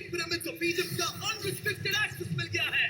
Pyramids of Egypt का unrestricted access मिल गया है।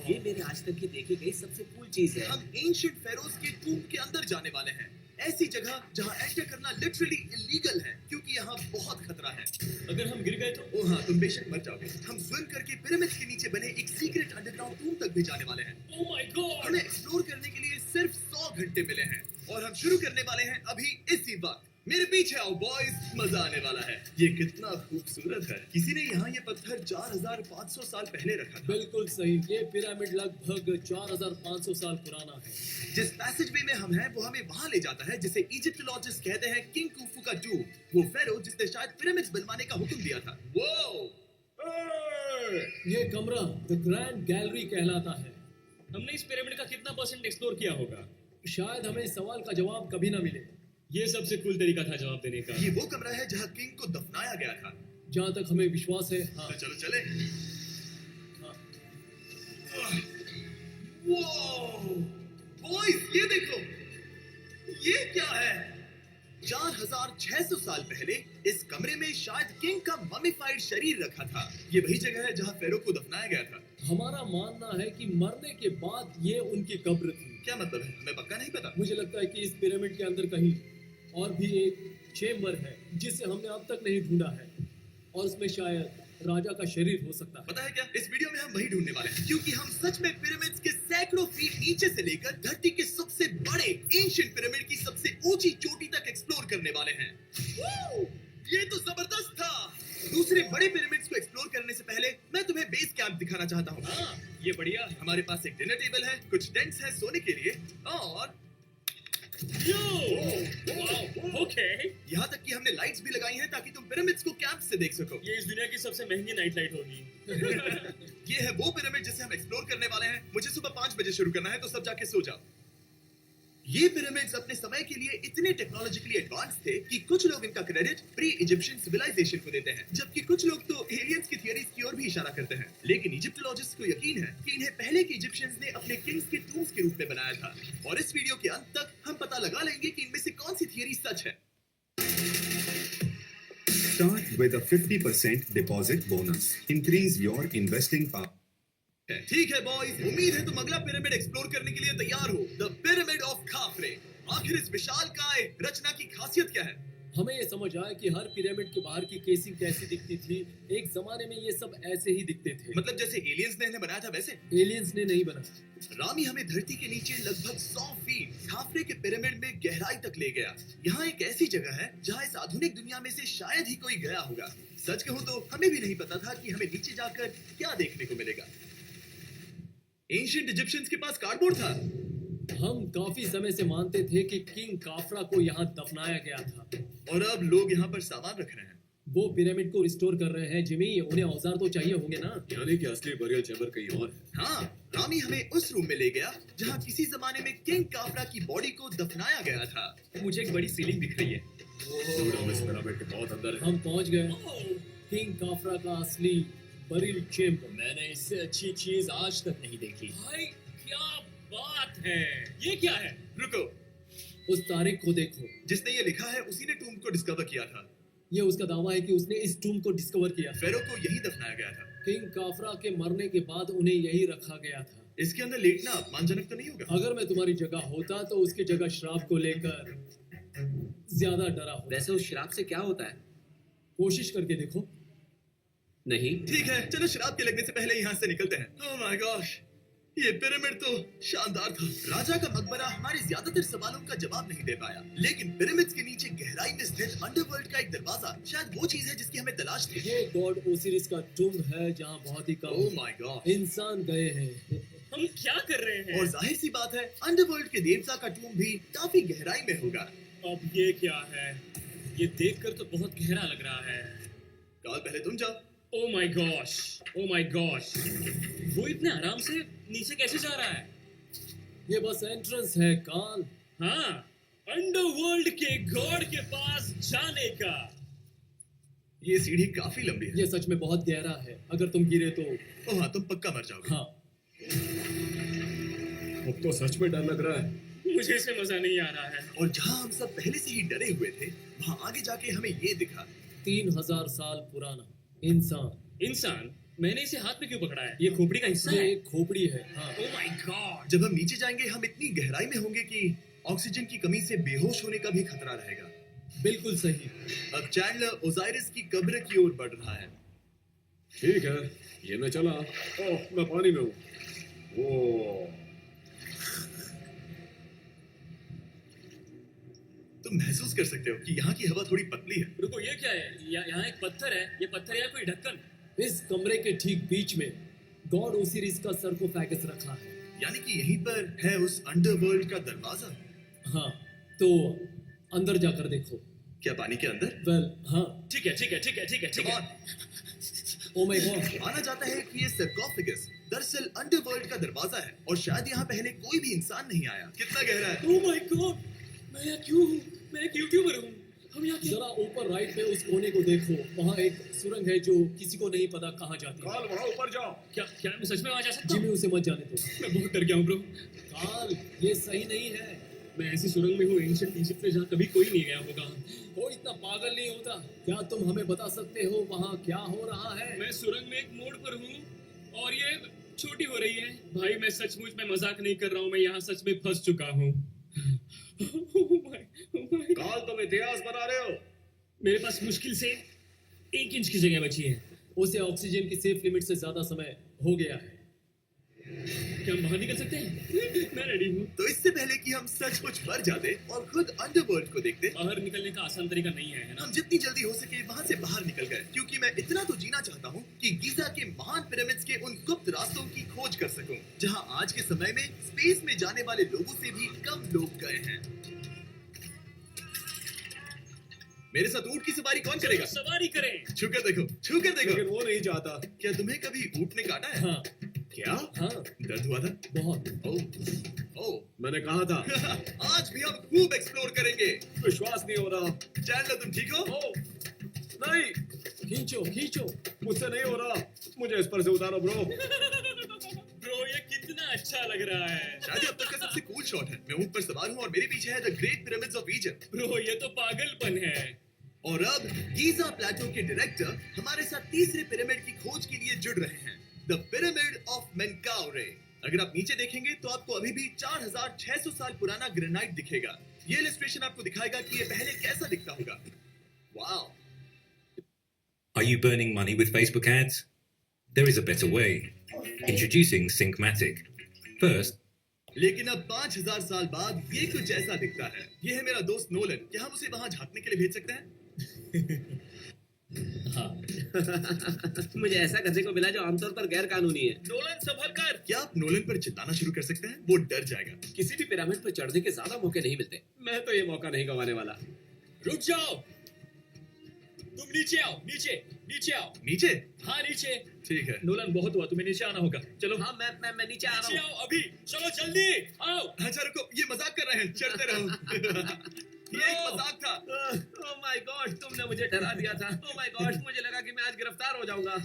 ये मेरे आज तक की देखी गई सबसे कूल चीज है। हम एंशिएंट फेरोज के टूम के अंदर जाने वाले हैं, ऐसी जगह जहां एंटर करना लिटरली इलीगल है क्योंकि यहाँ बहुत खतरा है। अगर हम गिर गए तो? ओ हाँ, तुम बेशक मर जाओगे। हम स्विम करके पिरामिड्स के नीचे बने एक सीक्रेट अंडरग्राउंड टूम तक भी जाने वाले हैं। Oh my God! हमें एक्सप्लोर करने के लिए सिर्फ 100 घंटे मिले हैं और हम शुरू करने वाले हैं अभी इसी वक्त। मेरे पीछे आओ बॉयज, मजा आने वाला है। ये कितना खूबसूरत है। किसी ने यहाँ ये पत्थर 4500 साल पहले रखा था। बिल्कुल सही। ये पिरामिड लगभग 4500 साल पुराना है। जिस पैसेजवे में हम हैं वो हमें वहाँ ले जाता है जिसे इजिप्टोलॉजिस्ट कहते हैं किंग कुफू का टूम, वो फेरो जिसने शायद पिरामिड्स बनवाने का हुक्म दिया था। वो ये कमरा द ग्रैंड गैलरी कहलाता है। हमने इस पिरामिड का कितना परसेंट एक्सप्लोर किया होगा? शायद हमें इस सवाल का जवाब कभी ना मिले। ये सबसे कूल तरीका था जवाब देने का। ये वो कमरा है जहाँ किंग को दफनाया गया था, जहाँ तक हमें विश्वास है। हाँ। तो चलो चले। हाँ। बॉयज ये देखो, ये क्या है? 4600 साल पहले इस कमरे में शायद किंग का ममीफाइड शरीर रखा था। ये वही जगह है जहाँ फेरो को दफनाया गया था। हमारा मानना है कि मरने के बाद ये उनकी कब्र थी। क्या मतलब है? हमें पक्का नहीं पता। मुझे लगता है कि इस पिरामिड के अंदर कहीं और भी एक चेम्बर है जिसे हमने अब तक नहीं ढूंढा है, और उसमें शायद राजा का शरीर हो सकता है। पता है क्या, इस वीडियो में हम वही ढूंढने वाले हैं क्योंकि हम सच में पिरामिड्स के सैकड़ों फीट नीचे से लेकर धरती के सबसे बड़े एंशिएंट पिरामिड की सबसे ऊंची चोटी तक एक्सप्लोर करने वाले हैं। ये तो जबरदस्त था। दूसरे बड़े पिरामिड्स को एक्सप्लोर करने से पहले मैं तुम्हें बेस कैंप दिखाना चाहता हूँ। हाँ, ये बढ़िया है। हमारे पास एक डिनर टेबल है, कुछ टेंट्स हैं सोने के लिए, और ओके। यहाँ तक कि हमने लाइट्स भी लगाई हैं ताकि तुम पिरामिड्स को कैंप से देख सको। ये इस दुनिया की सबसे महंगी नाइट लाइट होगी। ये है वो पिरामिड जिसे हम एक्सप्लोर करने वाले हैं। मुझे सुबह 5 बजे शुरू करना है, तो सब जाके सो जाओ। ये पिरामिड्स अपने समय के लिए इतने टेक्नोलॉजिकली एडवांस थे कि कुछ लोग इनका क्रेडिट प्री इजिप्शियन सिविलाइजेशन को देते हैं, जबकि कुछ लोग तो एलियंस की थियरीज की ओर भी इशारा करते हैं। लेकिन इजिप्टोलॉजिस्ट को यकीन है कि इन्हें पहले के इजिप्शियंस ने अपने किंग्स के टूम्स के रूप में बनाया था, और इस वीडियो के अंत तक हम पता लगा लेंगे कि इनमें से कौन सी थियरी सच है। Start with a 50% deposit bonus. Increase your investing power. ठीक है बॉयज, उम्मीद है तुम अगला पिरामिड एक्सप्लोर करने के लिए तैयार हो। The pyramid of खाफरे। आखिर इस विशालकाय रचना की खासियत क्या है? हमें ये समझ आया कि हर पिरामिड के बाहर की केसिंग कैसी दिखती थी। एक जमाने में ये सब ऐसे ही दिखते थे। मतलब जैसे एलियंस ने इन्हें बनाया था वैसे? एलियंस ने नहीं बनाया। रामी हमें धरती के नीचे लगभग 100 फीट खाफरे के पिरामिड में गहराई तक ले गया। यहाँ एक ऐसी जगह है जहाँ इस आधुनिक दुनिया में से शायद ही कोई गया होगा। सच कहूँ तो हमें भी नहीं पता था कि हमें नीचे जाकर क्या देखने को मिलेगा। एंशिएंट इजिप्शियंस के पास कार्डबोर्ड था। हम काफी समय से मानते थे कि किंग काफरा को यहाँ दफनाया गया था, और अब लोग यहाँ पर सामान रख रहे हैं। वो पिरामिड को रिस्टोर कर रहे हैं। जिमी, उन्हें औजार तो चाहिए होंगे ना? यानी कि असली बरियल चैम्बर कहीं और है। हाँ, रामी हमें उस रूम में ले गया जहाँ किसी जमाने में किंग काफरा की बॉडी को दफनाया गया था। मुझे एक बड़ी सीलिंग दिख रही है। हम इस पिरामिड के बहुत अंदर हैं। हम पहुंच गए किंग काफरा का असली बरियल चेम्बर। मैंने इससे अच्छी चीज आज तक नहीं देखी। भाई क्या बात है! ये क्या है? रुको, उस तारीख को देखो। जिसने ये लिखा है उसी ने टूम को डिस्कवर किया था। ये उसका दावा है कि उसने इस टूम को डिस्कवर किया। फेरो को यही दफनाया गया था। किंग काफरा के मरने के बाद उन्हें यही रखा गया था। इसके अंदर लेटना अपमानजनक तो नहीं होगा? अगर मैं तुम्हारी जगह होता तो उसकी जगह श्राप को लेकर ज्यादा डरा होता। वैसे उस शराब से क्या होता है? कोशिश करके देखो। नहीं। ठीक है, चलो शराब के लगने से पहले यहाँ से निकलते हैं। ओह माय गॉश, ये पिरामिड तो शानदार था। राजा का मकबरा हमारे ज्यादातर सवालों का जवाब नहीं दे पाया, लेकिन पिरामिड्स के नीचे गहराई में स्थित अंडरवर्ल्ड का एक दरवाजा शायद वो चीज है जिसकी हमें तलाश थी। ये गॉड ओसिरिस का टूम है जहाँ बहुत ही ओह कम माय गॉड, इंसान गए हैं। हम क्या कर रहे हैं? और जाहिर सी बात है अंडरवर्ल्ड के देवता का टूम भी काफी गहराई में होगा। अब ये क्या है? ये देखकर तो बहुत गहरा लग रहा है। काल, पहले तुम जाओ। Oh my gosh, oh my gosh! वो इतने आराम से नीचे कैसे जा रहा है? ये बस एंट्रेंस है काल। हाँ, अंडरवर्ल्ड के गॉड के पास जाने का। ये सीढ़ी काफी लंबी है। ये सच में बहुत गहरा है। अगर तुम गिरे तो ओह हाँ, तुम पक्का मर जाओगे। हाँ। अब तो सच में डर लग रहा है। मुझे इसमें मजा नहीं आ रहा है। और जहाँ हम सब पहले से ही डरे हुए थे, वहाँ आगे जाके हमें ये दिखा। 3000 साल पुराना इंसान इंसान, मैंने इसे हाथ में क्यों पकड़ा है? ये खोपड़ी का हिस्सा ये है। एक खोपड़ी है। हाँ। Oh my God. जब हम नीचे जाएंगे हम इतनी गहराई में होंगे कि ऑक्सीजन की कमी से बेहोश होने का भी खतरा रहेगा। बिल्कुल सही। अब चैंडलर ओजाइरिस की कब्र की ओर बढ़ रहा है। ठीक है, ये मैं चला। ओह, मैं पानी में हूँ। ओह, तुम महसूस कर सकते हो कि यहाँ की हवा थोड़ी पतली है। रुको, ये क्या है? यहाँ एक पत्थर है। ये पत्थर या कोई ढक्कन? इस कमरे के ठीक बीच में गॉड ओसिरिस का सरकोफेगस रखा है। यानी कि यहीं पर है उस अंडरवर्ल्ड का दरवाजा। हाँ, तो अंदर जाकर देखो। क्या पानी के अंदर? वेल, हाँ। ठीक है, ठीक है, ठीक है, ठीक है, ठीक Come है। on। Oh my God. माना जाता है कि ये सरकोफेगस दरअसल अंडरवर्ल्ड का दरवाजा है और शायद यहाँ पहले कोई भी इंसान नहीं आया। कितना गहरा है? ओह माय गॉड, मैं यहाँ क्यों हूँ? मैं एक यूट्यूबर हूँ। हम यहाँ जरा ऊपर राइट में उस कोने को देखो, वहाँ एक सुरंग है जो किसी को नहीं पता कहाँ जाती है। वहाँ ऊपर जाओ। क्या मैं सच में वहाँ जा सकता जिमी हूँ? उसे मत जाने दो। मैं बहुत डर गया हूँ ब्रो। काल, ये सही नहीं है। मैं ऐसी सुरंग में हूँ एंशिएंट इजिप्ट में जहाँ कभी कोई नहीं गया होगा। कोई इतना पागल नहीं होता। क्या तुम हमें बता सकते हो वहाँ क्या हो रहा है? मैं सुरंग में एक मोड़ पर हूँ और ये छोटी हो रही है। भाई मैं सचमुच में मजाक नहीं कर रहा हूँ, मैं यहाँ सच में फंस चुका हूँ। काल, तुम इतिहास बना रहे हो। मेरे पास मुश्किल से 1 इंच की जगह बची है। उसे ऑक्सीजन की सेफ लिमिट से ज्यादा समय हो गया है। क्या हम बाहर निकल सकते हैं? मैं रेडी हूँ। तो इससे पहले कि हम सचमुच मर जाते और खुद अंडरवर्ल्ड को देखते, बाहर निकलने का आसान तरीका नहीं है, है ना? हम जितनी जल्दी हो सके वहाँ से बाहर निकल गए, क्योंकि मैं इतना तो जीना चाहता हूँ कि गीजा के महान पिरामिड्स के उन गुप्त रास्तों की खोज कर सकूं, जहाँ आज के समय में स्पेस में जाने वाले लोगों से भी कम लोग गए हैं। मेरे साथ ऊंट की सवारी कौन करेगा? सवारी करें। छू कर देखो, छू कर देखो। लेकिन वो नहीं चाहता। क्या तुम्हें कभी ऊंट ने काटा है? हाँ, क्या? हाँ, दर्द हुआ था? बहुत। ओह, मैंने कहा था। आज भी हम खूब एक्सप्लोर करेंगे। विश्वास नहीं हो रहा। चैंडलर तुम ठीक हो? ओ, नहीं, खींचो, खींचो। मुझसे नहीं हो रहा। मुझे इस पर से उतारो ब्रो। ब्रो ये कितना अच्छा लग रहा है। शायद ये अब तक का सबसे कूल शॉट है। मैं ऊंट पर सवार हूँ और मेरे पीछे है the great pyramids of Egypt. Bro ये तो पागलपन है। और अब गीजा प्लेटो के डायरेक्टर हमारे साथ तीसरे पिरामिड की खोज के लिए जुड़ रहे हैं, द पिरामिड ऑफ मेनकाउरे। अगर आप नीचे देखेंगे तो आपको अभी भी 4600 साल पुराना ग्रेनाइट दिखेगा। ये इलस्ट्रेशन आपको दिखाएगा कि ये पहले कैसा दिखता होगा। Wow! Are you burning money with Facebook ads? There is a better way. Introducing Syncmatic. First, लेकिन अब 5000 साल बाद ये कुछ ऐसा दिखता है। ये है मेरा दोस्त नोलन। क्या हम उसे वहां झांकने के लिए भेज सकते हैं? हाँ, मुझे ऐसा करने को मिला जो आमतौर पर गैर कानूनी है। नोलन संभल कर। क्या आप नोलन पर चिल्लाना शुरू कर सकते हैं? वो डर जाएगा। किसी भी पिरामिड पर चढ़ने के ज्यादा मौके नहीं मिलते। मैं तो ये मौका नहीं गंवाने वाला। रुक जाओ। तुम नीचे आओ, नीचे नीचे आओ। नीचे? हाँ नीचे। ठीक है। नोलन बहुत हुआ, तुम्हें नीचे आना होगा। चलो हाँ, मैं नीचे आ नीचे रहा हूँ। आओ अभी। चलो जल्दी आओ। अच्छा रुको, ये मजाक कर रहे हैं। चढ़ते रहो। ये एक मजाक था। ओह माय गॉड, तुमने मुझे डरा दिया था। ओह माय गॉड, मुझे लगा कि मैं आज गिरफ्तार हो जाऊंगा।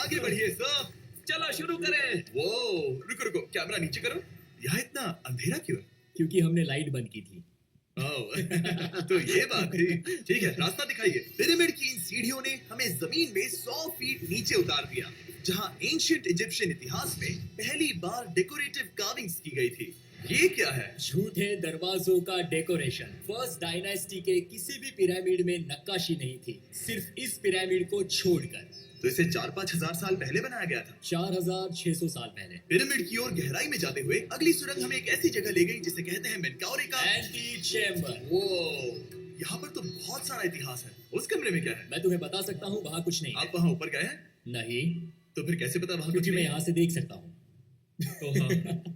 आगे बढ़िए सर। चलो शुरू करें। वो रुको रुको, कैमरा नीचे करो। यहाँ इतना अंधेरा क्यों है? क्योंकि हमने लाइट बंद की थी। ओह, तो ये बात थी। ठीक है, रास्ता दिखाइए। पिरामिड की इन सीढ़ियों ने हमें जमीन में 100 फीट नीचे उतार दिया, जहाँ एंशिएंट इजिप्शियन इतिहास में पहली बार डेकोरेटिव कार्विंग्स की गई थी। ये क्या है? झूठे दरवाजों का डेकोरेशन। फर्स्ट डायनेस्टी के किसी भी पिरामिड में नक्काशी नहीं थी, सिर्फ इस पिरामिड को छोड़कर। तो इसे 4-5 हजार साल पहले बनाया गया था। 4600 साल पहले। पिरामिड की ओर गहराई में जाते हुए अगली सुरंग हमें एक ऐसी जगह ले गई जिसे कहते हैं मेनकाउरे का एंटी चैम्बर। वो। यहाँ पर तो बहुत सारा इतिहास है। उस कमरे में क्या है? मैं तुम्हें बता सकता हूँ, वहाँ कुछ नहीं है। आप वहाँ ऊपर गए हैं? नहीं, तो फिर कैसे पता वहाँ कुछ क्योंकि मैं नहीं? यहाँ से देख सकता हूँ। तो हाँ,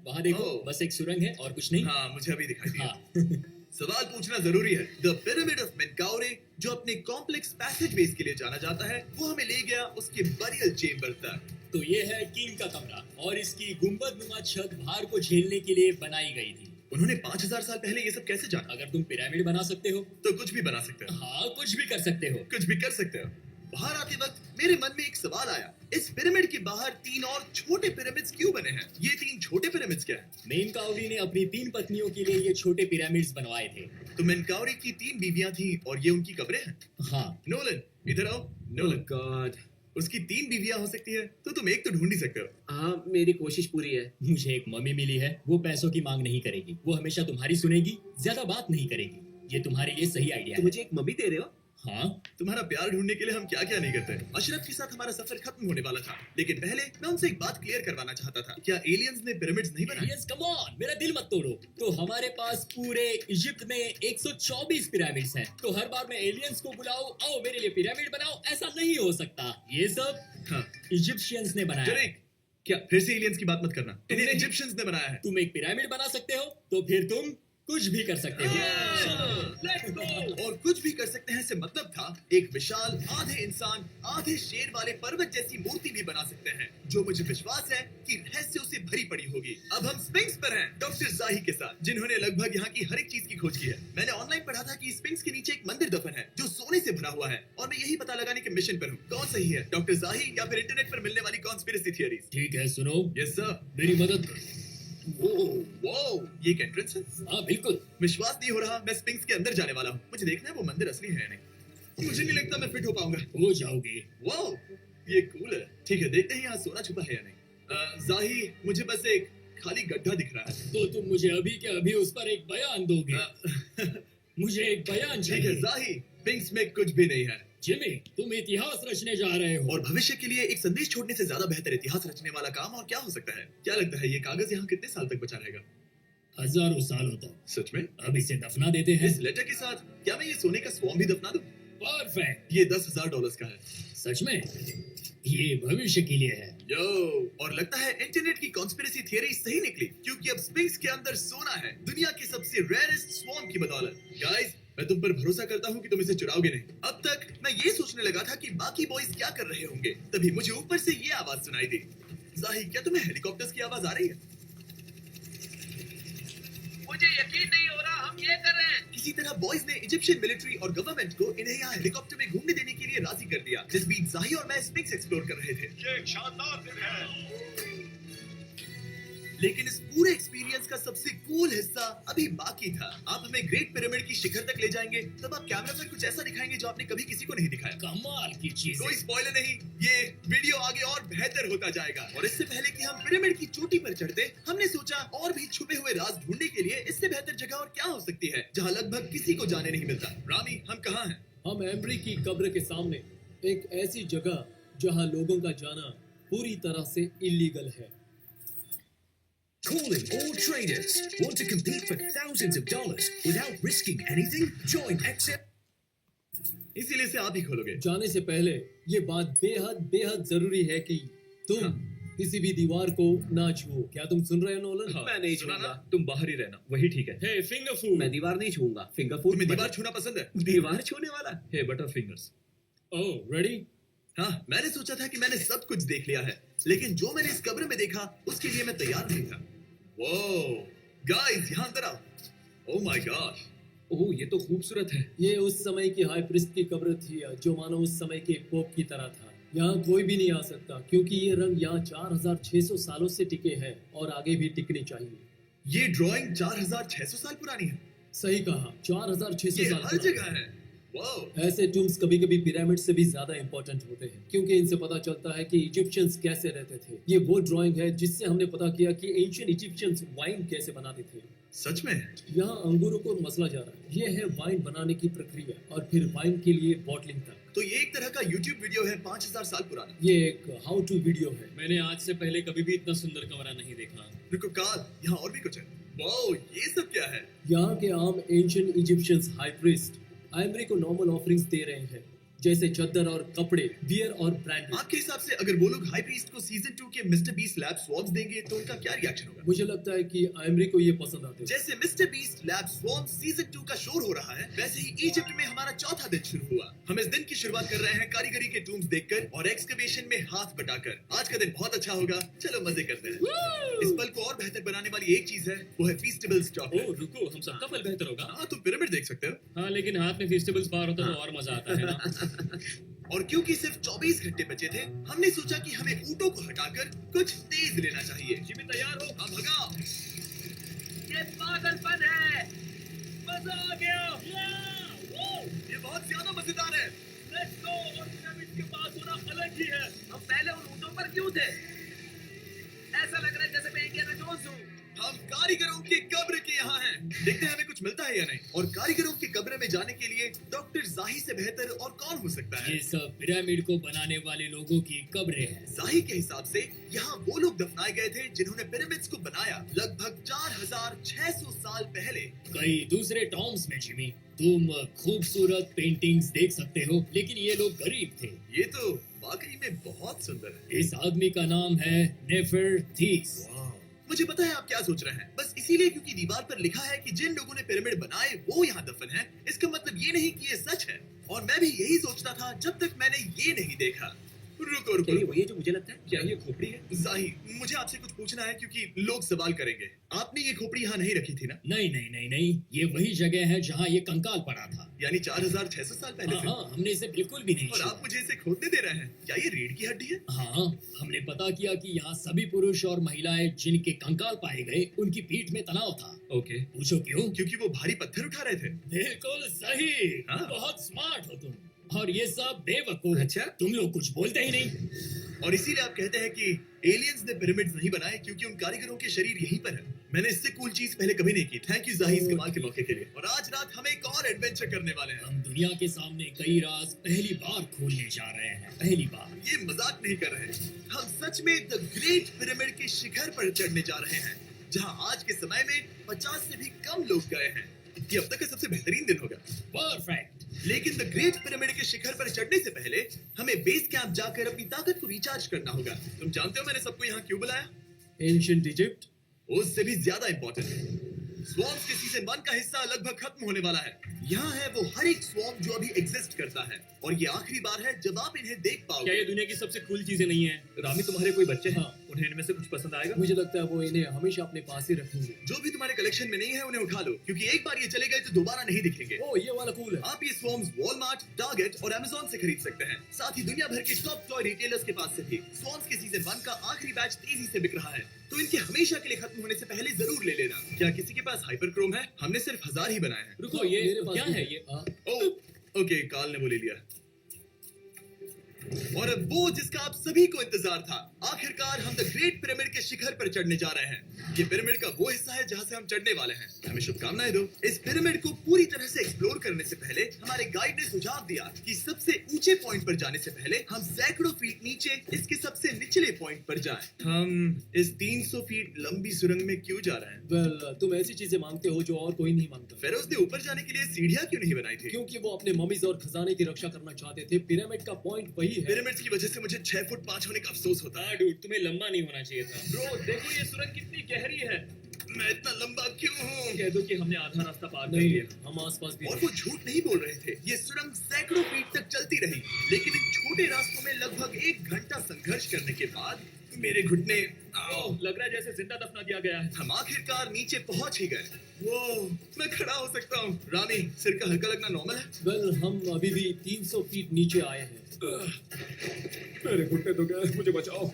वहाँ देखो, ओह। बस एक सुरंग है और कुछ नहीं। हाँ, मुझे अभी दिखाई दिया। हाँ। सवाल पूछना जरूरी है। द पिरामिड ऑफ मेनकाउरे, जो अपने कॉम्प्लेक्स पैसेजवेज के लिए जाना जाता है, वो हमें ले गया उसके बरियल चेम्बर तक। तो ये है किंग का कमरा और इसकी गुंबदनुमा छत भार को झेलने के लिए बनाई गई थी। उन्होंने 5000 साल पहले ये सब कैसे जाना? अगर तुम पिरामिड बना सकते हो तो कुछ भी बना सकते हो। हाँ, कुछ भी कर सकते हो। कुछ भी कर सकते हो। बाहर आते वक्त मेरे मन में एक सवाल आया, इस पिरामिड के बाहर 3 और छोटे पिरामिड्स क्यों बने हैं? ये 3 छोटे पिरामिड्स क्या हैं? मेनकाउरी ने अपनी 3 पत्नियों के लिए ये छोटे पिरामिड्स बनवाए थे। तो मेनकाउरे की 3 बीवियां थीं और ये उनकी कब्रें हैं। हाँ, नोलन, इधर आओ। नोलन, गॉड, उसकी 3 बीवियां हो सकती है, तो तुम एक तो ढूंढ ही सकते हो। हाँ मेरी कोशिश पूरी है। मुझे एक मम्मी मिली है, वो पैसों की मांग नहीं करेगी, वो हमेशा तुम्हारी सुनेगी, ज्यादा बात नहीं करेगी। ये तुम्हारे लिए सही आइडिया तो है। मुझे एक मम्मी दे रहे हो? हाँ, तुम्हारा प्यार ढूंढने के लिए हम क्या क्या नहीं करते। अशरफ के साथ हमारा सफर खत्म होने वाला था, लेकिन पहले मैं उनसे एक बात क्लियर करवाना चाहता था। क्या एलियंस ने पिरामिड्स नहीं बनाए? Aliens, come on, मेरा दिल मत तोड़ो। तो हमारे पास पूरे इजिप्ट में 124 पिरामिड्स हैं। तो हर बार मैं एलियंस को बुलाऊं, आओ मेरे लिए पिरामिड बनाओ, ऐसा नहीं हो सकता। ये सब हाँ, इजिप्शियंस ने बनाया है। जरीक, क्या फिर से एलियंस की बात मत करना। इन्हें इजिप्शियंस ने बनाया है। तुम एक पिरामिड बना सकते हो, तो फिर तुम कुछ भी कर सकते हो। Let's go. और कुछ भी कर सकते हैं से मतलब था एक विशाल आधे इंसान आधे शेर वाले पर्वत जैसी मूर्ति भी बना सकते हैं, जो मुझे विश्वास है कि रहस्यों से भरी पड़ी होगी। अब हम स्पिंक्स पर हैं, डॉक्टर जाही के साथ, जिन्होंने लगभग यहाँ की हर एक चीज की खोज की है। मैंने ऑनलाइन पढ़ा था कि स्पिंक्स के नीचे एक मंदिर दफन है जो सोने से भरा हुआ है, और मैं यही पता लगाने के मिशन पर हूँ। कौन सही है, डॉक्टर जाही या फिर इंटरनेट पर मिलने वाली कॉन्स्पिरेसी थियरीज? ठीक है, सुनो, यस सर। मेरी मदद करो। वो ये एक एंट्रेंस है? हाँ बिल्कुल। विश्वास नहीं हो रहा, मैं स्पिंक्स के अंदर जाने वाला हूँ। मुझे देखना है वो मंदिर असली है या नहीं। मुझे नहीं लगता मैं फिट हो पाऊंगा। हो जाओगे। वाओ, ये कूल है। ठीक है, देखते हैं यहाँ सोना छुपा है या नहीं। जाही, मुझे बस एक खाली गड्ढा दिख रहा है। तो तुम मुझे अभी के अभी उस पर एक बयान दोगे? अ, मुझे एक बयान ठीक है चाहिए। जाही, स्पिंक्स में कुछ भी नहीं है। जिमी, तुम इतिहास रचने जा रहे हो। और भविष्य के लिए एक संदेश छोड़ने से ज्यादा बेहतर इतिहास रचने वाला काम और क्या हो सकता है? क्या लगता है ये कागज यहाँ कितने साल तक बचा रहेगा? हजारों सालों तक। सच में? अब इसे दफना देते हैं। इस लेटर के साथ क्या मैं ये सोने का स्वॉर्म भी दफना दूं? परफेक्ट। ये $10,000 का है। सच में? ये भविष्य के लिए है। यो, और लगता है इंटरनेट की कॉन्स्पिरेसी थियरी सही निकली, क्योंकि अब स्पिंक्स के अंदर सोना है, दुनिया के सबसे रेयरेस्ट स्वॉर्म की बदौलत। गाइस, मैं तुम पर भरोसा करता हूँ कि तुम इसे चुराओगे नहीं। अब तक मैं ये सोचने लगा था कि बाकी बॉयज क्या कर रहे होंगे, तभी मुझे ऊपर से ये आवाज सुनाई दी। जाही, क्या तुम्हें हेलीकॉप्टर्स की आवाज आ रही है? मुझे यकीन नहीं हो रहा हम ये कर रहे हैं। किसी तरह बॉयज ने इजिप्शियन मिलिट्री और गवर्नमेंट को इन्हें यहाँ हेलीकॉप्टर में घूमने देने के लिए राजी कर दिया, जिस बीच जाही और मैं स्पिंक्स एक्सप्लोर कर रहे थे। ये एक शानदार दिन है। लेकिन इस पूरे एक्सपीरियंस का सबसे कूल हिस्सा अभी बाकी था। आप हमें ग्रेट पिरामिड की शिखर तक ले जाएंगे, तब आप कैमरा पर कुछ ऐसा दिखाएंगे जो आपने कभी किसी को नहीं दिखाया। कमाल की चीज। कोई स्पॉइलर नहीं, ये वीडियो आगे और बेहतर होता जाएगा। और इससे पहले कि हम पिरामिड की चोटी पर चढ़ते, हमने सोचा और भी छुपे हुए राज ढूंढने के लिए इससे बेहतर जगह और क्या हो सकती है, जहाँ लगभग किसी को जाने नहीं मिलता। रामी, हम कहाँ हैं? हम एम्ब्री की कब्र के सामने एक ऐसी जगह जहां लोगों का जाना पूरी तरह से इलीगल है। Calling all traders. Want to compete for thousands of dollars without risking anything? Join XM. इसीलिए से आप ही खोलोगे। जाने से पहले ये बात बेहद बेहद जरूरी है कि तुम किसी भी दीवार को ना छुओ। क्या तुम सुन रहे हो नोलन? मैं नहीं सुना छूंगा। ना? तुम बाहर ही रहना, वही ठीक है। हे फिंगर फूड। मैं दीवार नहीं छूंगा। फिंगर फूड तुम्हें दीवार छूना पसंद है? दीवार छूने वाला। हे बटर फिंगर्स। ओह, रेडी? हाँ, मैंने सोचा था कि मैंने सब कुछ देख लिया है, लेकिन जो मैंने इस कब्र में देखा उसके लिए मैं तैयार नहीं था। वो गाइस, यहाँ अंदर आओ। ओह माय गॉड, ओह, ये तो खूबसूरत है। ये उस समय की हाई प्रिस्ट की कब्र थी, जो मानो उस समय के पोप की तरह था। यहाँ कोई भी नहीं आ सकता क्योंकि ये रंग यहाँ 4600 सालों से टिके हैं और आगे भी टिकने चाहिए। ये ड्राइंग 4600 साल पुरानी है। सही कहा, 4600 ये साल हर पुरानी। जगह है। वाओ, ऐसे टूम्स कभी कभी पिरामिड से भी ज्यादा इंपॉर्टेंट होते हैं क्योंकि इनसे पता चलता है कि इजिप्शियंस कैसे रहते थे। ये वो ड्राइंग है जिससे हमने पता किया कि एंशिएंट इजिप्शियंस वाइन कैसे बनाते थे। सच में? यहाँ अंगूरों को मसला जा रहा है। ये है वाइन बनाने की प्रक्रिया और फिर वाइन के लिए बॉटलिंग तक। तो ये एक तरह का YouTube वीडियो है 5000 साल पुराना। ये एक हाउ टू वीडियो है। मैंने आज से पहले कभी भी इतना सुंदर कमरा नहीं देखा। रुको काल, यहाँ और भी कुछ है। वाओ, ये सब क्या है? यहाँ के आम एंशिएंट इजिप्शियंस हाई प्रीस्ट आइमरी को नॉर्मल ऑफरिंग्स दे रहे हैं, जैसे चद्दर और कपड़े, बियर और ब्रांडी। आपके हिसाब से अगर वो लोग हाई प्रीस्ट को सीजन 2 के मिस्टर बीस्ट लैब स्वॉर्म्स देंगे तो उनका क्या रिएक्शन होगा? मुझे लगता है कि आइमरी को ये पसंद आते हैं। जैसे मिस्टर बीस्ट लैब स्वॉर्म्स सीजन 2 का शोर हो रहा है, वैसे ही इजिप्ट में हमारा चौथा दिन शुरू हुआ। हम इस दिन की शुरुआत कर रहे हैं कारीगरी के टूम्स देखकर और एक्सकवेशन में हाथ बटाकर। आज का दिन बहुत अच्छा होगा, चलो मजे करते हैं। इस पल को और बेहतर बनाने वाली एक चीज है, वो है फीस्टेबल्स ओह चॉकलेट। रुको, हम सबका फल बेहतर होगा। हाँ, तुम पिरामिड देख सकते हो। हाँ, लेकिन हाथ में फेस्टिवल्स बार होता तो और मजा आता है ना। और क्योंकि सिर्फ 24 घंटे बचे थे, हमने सोचा कि हमें ऊँटों को हटाकर कुछ तेज लेना चाहिए। जिमी तैयार हो? अब भगाओ। ये पागलपन है। मजा आ गया। ये बहुत ज्यादा मजेदार है। Let's go. और पिरामिड के पास होना अलग ही है। हम पहले उन ऊंटों पर क्यों थे? ऐसा लग रहा है जैसे मैं इंडियाना जोन्स हूँ। हम कारीगरों की कब्र के यहाँ हैं। देखते हैं हमें कुछ मिलता है या नहीं। और कारीगरों की कब्र में जाने के लिए डॉक्टर जाही से बेहतर और कौन हो सकता है? ये सब पिरामिड को बनाने वाले लोगों की कब्रें हैं। जाही के हिसाब से यहाँ वो लोग दफनाए गए थे जिन्होंने पिरामिड्स को बनाया लगभग 4600 साल पहले। कई दूसरे टॉम्स में जिमी, तुम खूबसूरत पेंटिंग्स देख सकते हो, लेकिन ये लोग गरीब थे। ये तो वाकई में बहुत सुंदर है। इस आदमी का नाम है नेफरथीस। मुझे पता है आप क्या सोच रहे हैं। बस इसीलिए क्योंकि दीवार पर लिखा है कि जिन लोगों ने पिरामिड बनाए वो यहाँ दफन है, इसका मतलब ये नहीं कि ये सच है। और मैं भी यही सोचता था जब तक मैंने ये नहीं देखा। रुको रुको, क्या ये वही है जो मुझे लगता है? क्या ये खोपड़ी है? जाही, मुझे आपसे कुछ पूछना है क्योंकि लोग सवाल करेंगे। आपने ये खोपड़ी यहाँ नहीं रखी थी ना? नहीं नहीं नहीं नहीं, ये वही जगह है जहाँ ये कंकाल पड़ा था। यानी 4600 साल पहले हाँ से? हाँ, हमने इसे बिल्कुल भी नहीं और छुआ। आप मुझे इसे खोदने दे रहे हैं? क्या ये रीढ़ की हड्डी है? हाँ, हमने पता किया कि यहाँ सभी पुरुष और महिलाएं जिनके कंकाल पाए गए उनकी पीठ में तनाव था। ओके। पूछो क्यों? क्योंकि वो भारी पत्थर उठा रहे थे। बिल्कुल सही। हाँ। बहुत स्मार्ट हो तुम। और ये सब बेवकूफ। अच्छा। तुम लोग कुछ बोलते ही नहीं। और इसीलिए आप कहते हैं कि एलियंस ने पिरामिड्स नहीं बनाए क्योंकि उन कारीगरों के शरीर यहीं पर है। मैंने इससे कूल चीज पहले कभी नहीं की। थैंक यू जाही इस कमाल के मौके के लिए। और आज रात हम एक और एडवेंचर करने वाले हैं। हम दुनिया के सामने कई राज पहली बार खोलने जा रहे हैं। पहली बार। ये मजाक नहीं कर रहे हैं। हम सच में द ग्रेट पिरामिड के शिखर पर चढ़ने जा रहे हैं, जहां आज के समय में 50 से भी कम लोग गए हैं। ये अब तक का सबसे बेहतरीन दिन होगा। परफेक्ट। लेकिन द ग्रेट पिरामिड के शिखर पर चढ़ने से पहले हमें बेस कैंप जाकर अपनी ताकत को रिचार्ज करना होगा। तुम जानते हो मैंने सबको यहाँ क्यों बुलाया? Ancient Egypt. उससे भी ज्यादा इंपॉर्टेंट है, स्वॉर्म्स के सीजन 1 का हिस्सा लगभग खत्म होने वाला है। यहाँ है वो हर एक स्वॉर्म जो अभी एग्जिस्ट करता है, और ये आखिरी बार है जब आप इन्हें देख क्या पाओगे। ये दुनिया की सबसे कूल चीजें नहीं है? रामी, तुम्हारे कोई बच्चे हैं? हाँ। उन्हें इनमें से कुछ पसंद आएगा? मुझे लगता है वो इन्हें हमेशा अपने पास ही रखेंगे। जो भी तुम्हारे कलेक्शन में नहीं है उन्हें उठा लो, क्योंकि एक बार ये चले गए तो दोबारा नहीं दिखेंगे। ओ, ये वाला कूल है। आप ये स्वॉर्म्स वॉलमार्ट, टारगेट और अमेज़न से खरीद सकते हैं। साथ ही दुनिया भर के टॉप टॉय रिटेलर्स के पास से भी। स्वॉर्म्स के सीजन 1 का आखिरी बैच तेजी से बिक रहा है, तो इनके हमेशा के लिए खत्म होने से पहले जरूर ले लेना। क्या किसी के पास हाइपरक्रोम है? हमने सिर्फ 1000 ही बनाए हैं। रुको, ये मेरे पास क्या भी है ये? ओके, काल ने वो ले लिया। और अब वो जिसका आप सभी को इंतजार था, आखिरकार हम द ग्रेट पिरामिड के शिखर पर चढ़ने जा रहे हैं। ये पिरामिड का वो हिस्सा है जहां से हम चढ़ने वाले हैं। हमें शुभकामनाएं दो। इस पिरामिड को पूरी तरह से एक्सप्लोर करने से पहले हमारे गाइड ने सुझाव दिया कि सबसे ऊंचे पॉइंट पर जाने से पहले हम सैकड़ों फीट नीचे इसके सबसे निचले पॉइंट पर जाएं। हम इस 300 फीट लंबी सुरंग में क्यों जा रहे हैं? वेल, तुम ऐसी चीजें मांगते हो जो और कोई नहीं मांगता। फेरोज ने ऊपर जाने के लिए सीढ़ियां क्यों नहीं बनाई थी? क्योंकि वो अपने मम्मीज और खजाने की रक्षा करना चाहते थे। पिरामिड का पॉइंट वही है। पिरामिड्स की वजह से मुझे 6 फुट 5 होने का अफसोस होता है। हाँ डूड, तुम्हें लंबा नहीं होना चाहिए था। ब्रो, देखो ये सुरंग कितनी गहरी है। मैं इतना लंबा क्यों हूँ? कह दो कि हमने आधा रास्ता पार कर नहीं, लिया। हम आसपास भी और नहीं। वो झूठ नहीं बोल रहे थे। ये सुरंग सैकड़ों फीट तक चलती रही, लेकिन इन छोटे रास्तों में लगभग 1 घंटा संघर्ष करने के बाद मेरे घुटने ओह, लग रहा है जैसे जिंदा दफना दिया गया है। हम आखिरकार नीचे पहुंच ही गए। वो मैं खड़ा हो सकता हूँ। रामी, सिर का हल्का लगना नॉर्मल है? वेल, हम अभी भी 300 फीट नीचे आए हैं। मेरे घुटने तो गए, मुझे बचाओ।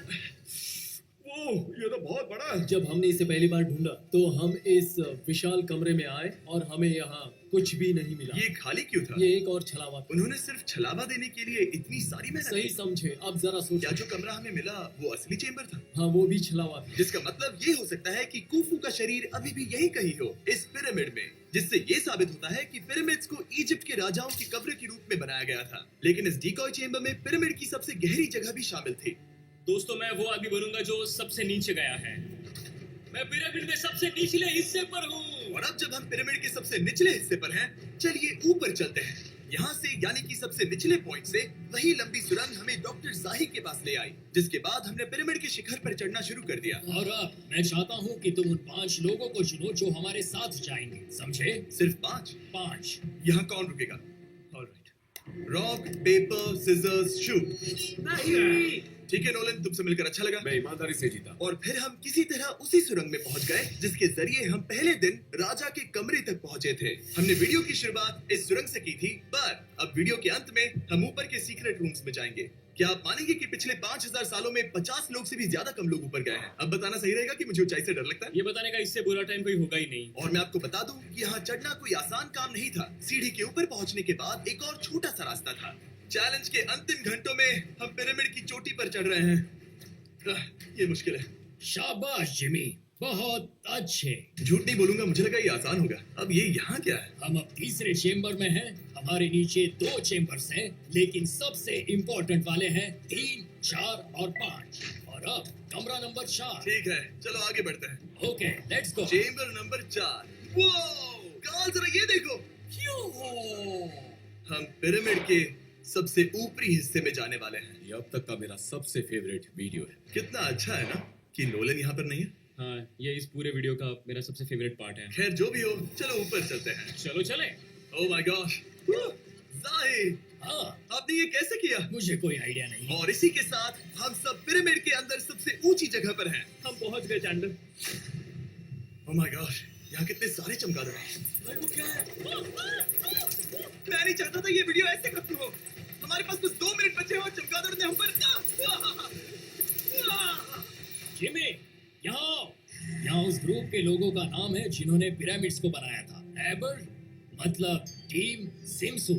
ओह, ये तो बहुत बड़ा है। जब हमने इसे पहली बार ढूंढा तो हम इस विशाल कमरे में आए और हमें यहाँ कुछ भी नहीं मिला। ये खाली क्यों था? ये एक और छलावा था। उन्होंने सिर्फ छलावा देने के लिए इतनी सारी मेहनत सही की। समझे। अब जरा क्या सोचो। जो कमरा हमें मिला वो असली चेंबर था? हाँ, वो भी छलावा था। जिसका मतलब ये हो सकता है कि कुफू का शरीर अभी भी यही कहीं हो, इस पिरामिड में। जिससे ये साबित होता है कि पिरामिड्स को इजिप्ट के राजाओं की कब्र के रूप में बनाया गया था। लेकिन इस डिकॉय चेंबर में पिरामिड की सबसे गहरी जगह भी शामिल थी। दोस्तों, मैं वो आदमी बनूंगा जो सबसे नीचे गया है। मैं पिरामिड में सबसे निचले हिस्से पर हूँ। और अब जब हम पिरामिड के सबसे निचले हिस्से पर हैं, चलिए ऊपर चलते हैं। यहाँ से यानी कि सबसे निचले पॉइंट से वही लंबी सुरंग हमें डॉक्टर जाही के पास ले आई, जिसके बाद हमने पिरामिड के शिखर पर चढ़ना शुरू कर दिया। और अब मैं चाहता हूँ कि तुम उन 5 लोगों को चुनो जो हमारे साथ जाएंगे। समझे? सिर्फ 5? 5। यहाँ कौन रुकेगा? Rock paper scissors shoot. नहीं। ठीक है नोलन, तुमसे मिलकर अच्छा लगा। मैं ईमानदारी से जीता। और फिर हम किसी तरह उसी सुरंग में पहुंच गए जिसके जरिए हम पहले दिन राजा के कमरे तक पहुंचे थे। हमने वीडियो की शुरुआत इस सुरंग से की थी, पर अब वीडियो के अंत में हम ऊपर के सीक्रेट रूम्स में जाएंगे। क्या आप मानेंगे कि पिछले 5000 सालों में 50 लोग से भी ज्यादा कम लोग ऊपर गए हैं? अब बताना सही रहेगा कि मुझे ऊंचाई से डर लगता है। ये बताने का इससे बुरा टाइम कोई होगा ही नहीं। और मैं आपको बता दूं कि यहाँ चढ़ना कोई आसान काम नहीं था। सीढ़ी के ऊपर पहुंचने के बाद एक और छोटा सा रास्ता था, चैलेंज के अंतिम घंटों में हम पिरामिड की चोटी पर चढ़ रहे हैं। ये मुश्किल है। शाबाश जिमी, बहुत अच्छे। झूठ नहीं बोलूंगा, मुझे लगा ये आसान होगा। अब ये यहाँ क्या है? हम अब तीसरे चेम्बर में हैं। हमारे नीचे 2 चेम्बर्स हैं, लेकिन सबसे इम्पोर्टेंट वाले हैं 3, 4 और 5। और अब कमरा नंबर 4। ठीक है, चलो आगे बढ़ते हैं। Okay, let's go. Chamber number 4। वो काल, जरा ये देखो। हम पिरामिड के सबसे ऊपरी हिस्से में जाने वाले हैं। ये अब तक का मेरा सबसे फेवरेट वीडियो है। कितना अच्छा है ना कि नोलन यहाँ पर नहीं है। हाँ, ये इस पूरे वीडियो का मेरा सबसे फेवरेट पार्ट है। खैर जो भी हो, चलो ऊपर चलते हैं। चलो चले। ओह माय गॉश, जाहिद, हाँ, आपने ये कैसे किया? मुझे कोई आइडिया नहीं। और इसी के साथ हम सब पिरामिड के अंदर सबसे ऊंची जगह पर हैं। हम पहुंच गए चैंडलर। ओह माय गॉश, यहाँ कितने सारे चमगादड़ हैं। मैं नहीं चाहता था ये वीडियो ऐसे खत्म हो। हमारे पास बस 2 मिनट बचे हैं और चमगादड़ ने हम पर जिमी, यहाँ उस ग्रुप के लोगों का नाम है जिन्होंने पिरामिड्स को बनाया था। एबर मतलब टीम, सिमसू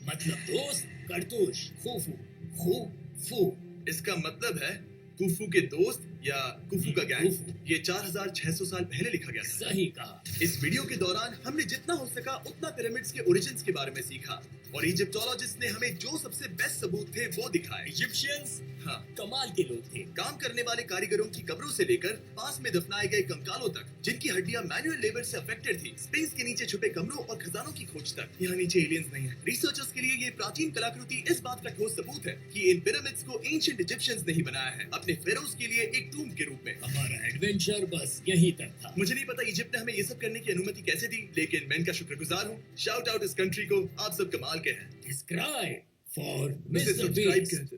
मतलब दोस्त, करतूश, खूफू, खूफू। इसका मतलब है कुफू के दोस्त या कुफू का गैंग। कुफू। ये 4600 साल पहले लिखा गया था। सही कहा। इस वीडियो के दौरान हमने जितना हो सका उतना पिरामिड्स के ओरिजिन्स के बारे में सीखा और इजिप्टोलॉजिस्ट ने हमें जो सबसे बेस्ट सबूत थे वो दिखाए। इजिप्शियंस हाँ, कमाल के लोग थे। काम करने वाले कारीगरों की कब्रों से लेकर पास में दफनाए गए कंकालों तक, जिनकी हड्डियां मैनुअल लेबर से अफेक्टेड थी, स्पेस के नीचे छुपे कमरों और खजानों की खोज तक। यहाँ नीचे एलियंस नहीं है। रिसर्चर्स के लिए ये प्राचीन कलाकृति इस बात का ठोस सबूत है कि इन पिरामिड्स को एंशिएंट इजिप्शियंस ने ही बनाया है, अपने फेरोज के लिए एक टूम्ब के रूप में। हमारा एडवेंचर बस यहीं तक था। मुझे नहीं पता इजिप्ट ने हमें ये सब करने की अनुमति कैसे दी, लेकिन मैं इनका शुक्रगुजार हूँ। शाउट आउट इस कंट्री को, आप सब कमाल के हैं। Subscribe for मुझे Mr. Subscribe Beast. कर दो।